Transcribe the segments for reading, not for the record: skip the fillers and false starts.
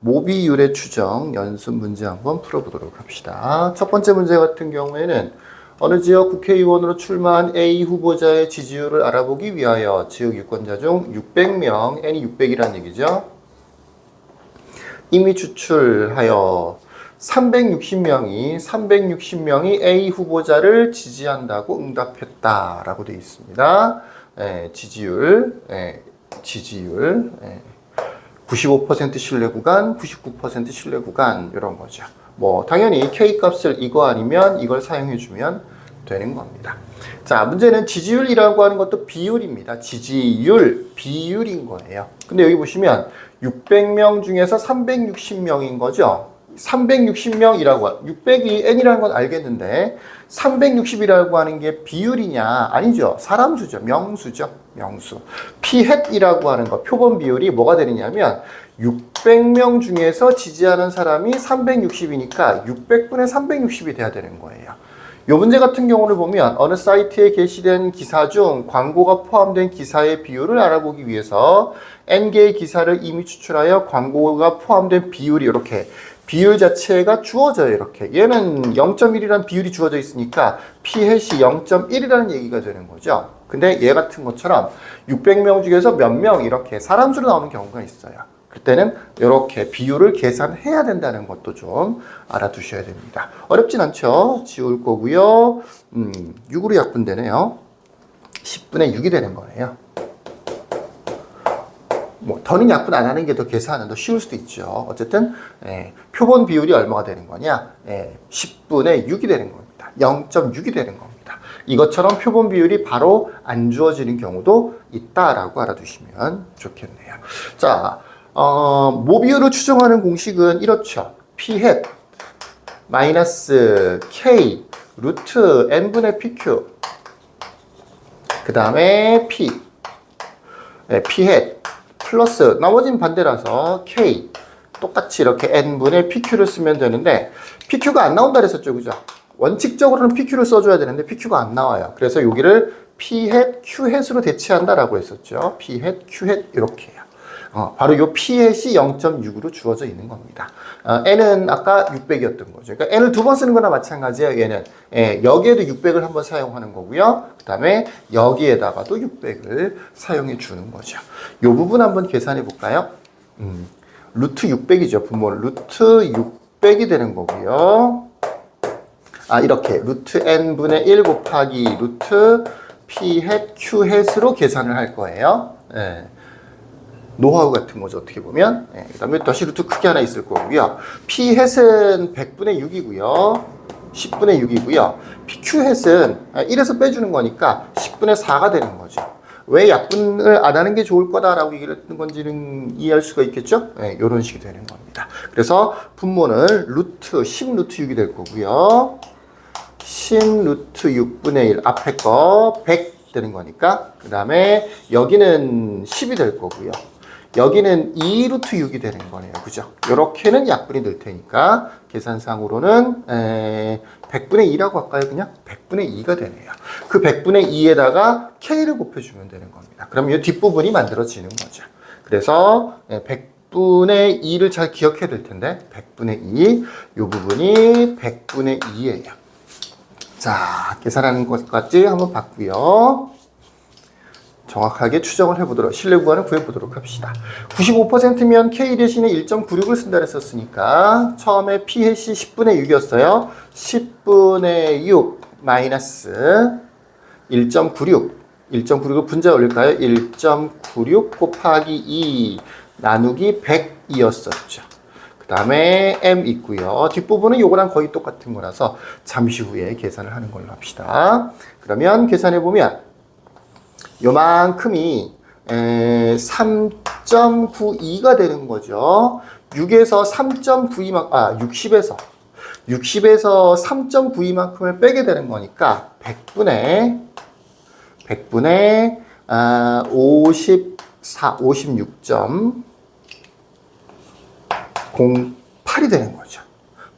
모비율의 추정 연습 문제 한번 풀어보도록 합시다. 첫 번째 문제 같은 경우에는 어느 지역 국회의원으로 출마한 A 후보자의 지지율을 알아보기 위하여 지역 유권자 중 600명, N이 600이란 얘기죠. 이미 추출하여 360명이 A 후보자를 지지한다고 응답했다라고 되어 있습니다. 지지율 95% 신뢰 구간, 99% 신뢰 구간 이런 거죠. 뭐 당연히 K 값을 이거 아니면 이걸 사용해 주면 되는 겁니다. 자, 문제는 지지율이라고 하는 것도 비율입니다. 지지율, 비율인 거예요. 근데 여기 보시면 600명 중에서 360명인 거죠. 360명이라고 600이 n이라는 건 알겠는데 360이라고 하는 게 비율이냐? 아니죠. 사람 수죠. 명수죠. 명수. 피헷이라고 하는 거 표본 비율이 뭐가 되느냐면 600명 중에서 지지하는 사람이 360이니까 600분의 360이 돼야 되는 거예요. 이 문제 같은 경우를 보면 어느 사이트에 게시된 기사 중 광고가 포함된 기사의 비율을 알아보기 위해서 n개의 기사를 이미 추출하여 광고가 포함된 비율이 이렇게 비율 자체가 주어져요. 이렇게 얘는 0.1이라는 비율이 주어져 있으니까 피햇이 0.1이라는 얘기가 되는 거죠. 근데 얘 같은 것처럼 600명 중에서 몇 명 이렇게 사람 수로 나오는 경우가 있어요. 그때는 이렇게 비율을 계산해야 된다는 것도 좀 알아두셔야 됩니다. 어렵진 않죠. 지울 거고요. 6으로 약분되네요. 10분의 6이 되는 거예요. 뭐 더는 약분 안 하는 게 더 계산은 더 쉬울 수도 있죠. 어쨌든 표본 비율이 얼마가 되는 거냐? 10분의 6이 되는 겁니다. 0.6이 되는 겁니다. 이것처럼 표본 비율이 바로 안 주어지는 경우도 있다라고 알아두시면 좋겠네요. 자, 모비율을 추정하는 공식은 이렇죠. P햇 마이너스 K 루트 N분의 PQ 그 다음에 P P햇 플러스 나머지는 반대라서 K 똑같이 이렇게 N분의 PQ를 쓰면 되는데 PQ가 안 나온다 그랬었죠. 그죠? 원칙적으로는 PQ를 써줘야 되는데 PQ가 안 나와요. 그래서 여기를 P햇, Q햇으로 대체한다라고 했었죠. P햇, Q햇 이렇게 해요. 바로 이 P햇이 0.6으로 주어져 있는 겁니다. N은 아까 600이었던 거죠. 그러니까 N을 두 번 쓰는 거나 마찬가지예요. 얘는 여기에도 600을 한번 사용하는 거고요. 그 다음에 여기에다가도 600을 사용해 주는 거죠. 이 부분 한번 계산해 볼까요? 루트 600이죠. 분모는 루트 600이 되는 거고요. 이렇게 루트 N분의 1 곱하기 루트 P햇, Q햇으로 계산을 할 거예요. 노하우 같은 거죠. 어떻게 보면. 그 다음에 다시 루트 크게 하나 있을 거고요. P햇은 100분의 6이고요. 10분의 6이고요. PQ햇은 1에서 빼주는 거니까 10분의 4가 되는 거죠. 왜 약분을 안 하는 게 좋을 거다라고 얘기를 했던 건지는 이해할 수가 있겠죠? 이런 식이 되는 겁니다. 그래서 분모는 루트 10 루트 6이 될 거고요. 10 루트 6분의 1 앞에 거 100 되는 거니까 그 다음에 여기는 10이 될 거고요. 여기는 2 루트 6이 되는 거네요. 그죠? 요렇게는 약분이 될 테니까 계산상으로는 100분의 2라고 할까요? 그냥 100분의 2가 되네요. 그 100분의 2에다가 K를 곱해주면 되는 겁니다. 그럼 이 뒷부분이 만들어지는 거죠. 그래서 100분의 2를 잘 기억해야 될 텐데 100분의 2, 이 부분이 100분의 2예요. 자, 계산하는 것까지 한번 봤고요. 정확하게 추정을 해보도록, 신뢰 구간을 구해보도록 합시다. 95%면 K 대신에 1.96을 쓴다 그랬었으니까 처음에 P햇이 10분의 6이었어요. 10분의 6 마이너스 1.96 1.96을 분자 올릴까요? 1.96 곱하기 2 나누기 100이었었죠. 그 다음에 M 있고요. 뒷부분은 요거랑 거의 똑같은 거라서 잠시 후에 계산을 하는 걸로 합시다. 그러면 계산해보면 요만큼이 3.92가 되는 거죠. 6에서 3.92만큼, 60에서 3.92만큼을 빼게 되는 거니까 100분의 56.08이 되는 거죠.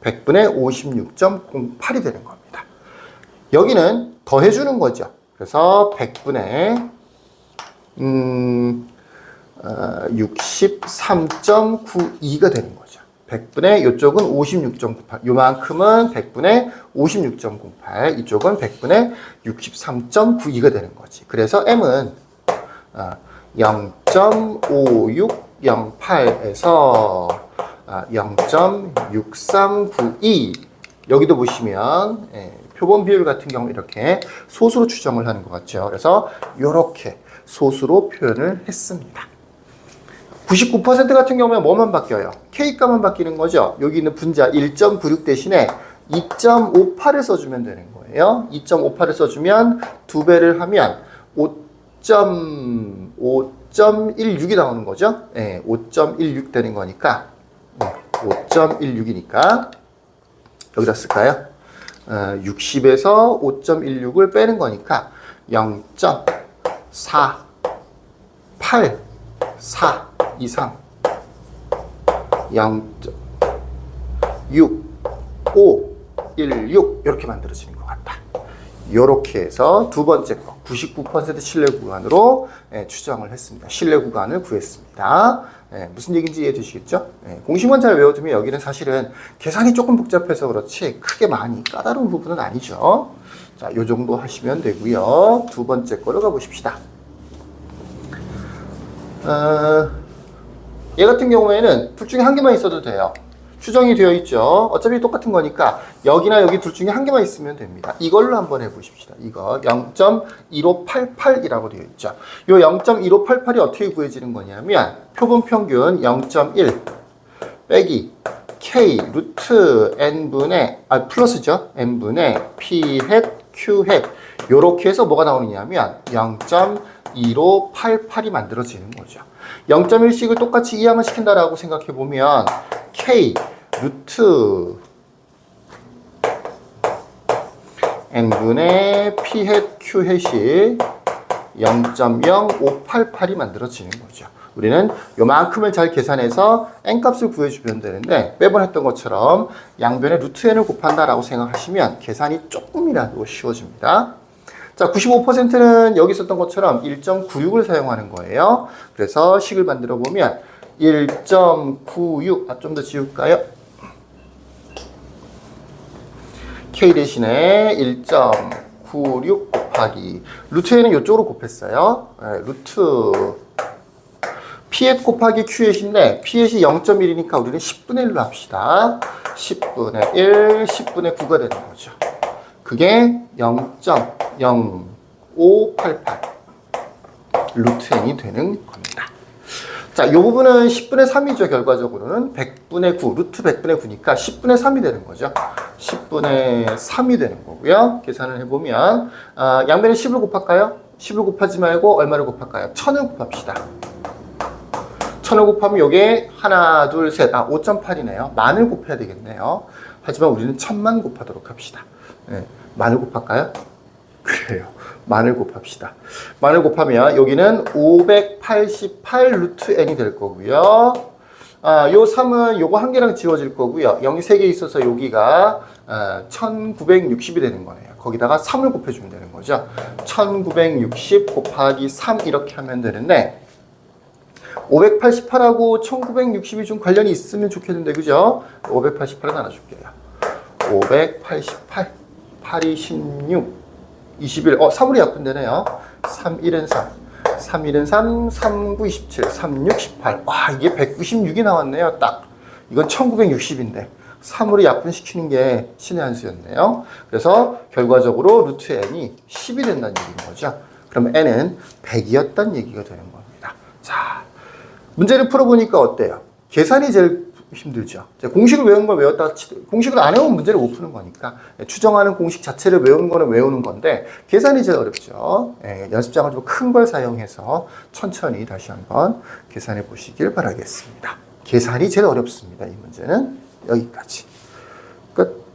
100분의 56.08이 되는 겁니다. 여기는 더해주는 거죠. 그래서 100분의 63.92가 되는 거죠. 100분의 이쪽은 56.98. 요만큼은 100분의 56.08. 이쪽은 100분의 63.92가 되는 거지. 그래서 m은 0.5608에서 0.6392. 여기도 보시면 표본 비율 같은 경우 이렇게 소수로 추정을 하는 것 같죠. 그래서 이렇게 소수로 표현을 했습니다. 99% 같은 경우에 뭐만 바뀌어요? K값만 바뀌는 거죠. 여기 있는 분자 1.96 대신에 2.58을 써주면 되는 거예요. 2.58을 써주면 2배를 하면 5.16이 나오는 거죠. 5.16 되는 거니까 5.16이니까 여기다 쓸까요? 60에서 5.16을 빼는 거니까 0.484 이상 0.6516 이렇게 만들어지는 것 같다. 이렇게 해서 두 번째 거 99% 신뢰 구간으로 추정을 했습니다. 신뢰 구간을 구했습니다. 무슨 얘기인지 이해되시겠죠? 공식만 잘 외워두면 여기는 사실은 계산이 조금 복잡해서 그렇지 크게 많이 까다로운 부분은 아니죠. 자, 요 정도 하시면 되고요. 두 번째 거로 가보십시다. 얘 같은 경우에는 둘 중에 한 개만 있어도 돼요. 추정이 되어 있죠. 어차피 똑같은 거니까 여기나 여기 둘 중에 한 개만 있으면 됩니다. 이걸로 한번 해보십시다. 이거 0.1588이라고 되어 있죠. 이 0.1588이 어떻게 구해지는 거냐면 표본 평균 0.1 빼기 K 루트 N분의 플러스죠. N분의 P 햇 Q 햇 요렇게 해서 뭐가 나오느냐면 0.1588이 만들어지는 거죠. 0.1씩을 똑같이 이항을 시킨다라고 생각해 보면 K 루트 N분의 P 햇 Q 햇이 0.0588이 만들어지는 거죠. 우리는 요만큼을 잘 계산해서 n값을 구해주면 되는데 매번 했던 것처럼 양변에 루트 n을 곱한다라고 생각하시면 계산이 조금이라도 쉬워집니다. 자, 95%는 여기 있었던 것처럼 1.96을 사용하는 거예요. 그래서 식을 만들어 보면 1.96, 좀 더 지울까요? K 대신에 1.96 곱하기 루트 n은 이쪽으로 곱했어요. 루트 P햇 곱하기 Q햇인데 P햇이 0.1이니까 우리는 10분의 1로 합시다. 10분의 1, 10분의 9가 되는 거죠. 그게 0.0588 루트 n이 되는 겁니다. 자, 이 부분은 10분의 3이죠. 결과적으로는 100분의 9, 루트 100분의 9니까 10분의 3이 되는 거죠. 10분의 3이 되는 거고요. 계산을 해보면 양변에 10을 곱할까요? 10을 곱하지 말고 얼마를 곱할까요? 1000을 곱합시다. 1000을 곱하면 요게 하나, 둘, 셋, 5.8이네요. 만을 곱해야 되겠네요. 하지만 우리는 1000만 곱하도록 합시다. 만을 곱할까요? 그래요. 만을 곱합시다. 만을 곱하면 여기는 588 루트 n이 될 거고요. 요 3은 요거 한 개랑 지워질 거고요. 0이 3개 있어서 여기가 1960이 되는 거네요. 거기다가 3을 곱해주면 되는 거죠. 1960 곱하기 3 이렇게 하면 되는데 588하고 1960이 좀 관련이 있으면 좋겠는데 그죠? 588을 나눠줄게요. 588 8이 16 21 3으로 약분되네요. 3, 1은 3 3, 1은 3 3, 9, 27 3, 6, 18 와 이게 196이 나왔네요. 딱 이건 1960인데 3으로 약분시키는 게 신의 한 수였네요. 그래서 결과적으로 루트 n이 10이 된다는 얘기인 거죠. 그럼 n은 100이었다는 얘기가 되는 겁니다. 자, 문제를 풀어보니까 어때요? 계산이 제일 힘들죠. 공식을 외운 걸 외웠다 공식을 안 외우면 문제를 못 푸는 거니까 추정하는 공식 자체를 외우는 거는 외우는 건데 계산이 제일 어렵죠. 연습장을 좀 큰 걸 사용해서 천천히 다시 한번 계산해 보시길 바라겠습니다. 계산이 제일 어렵습니다. 이 문제는 여기까지 끝.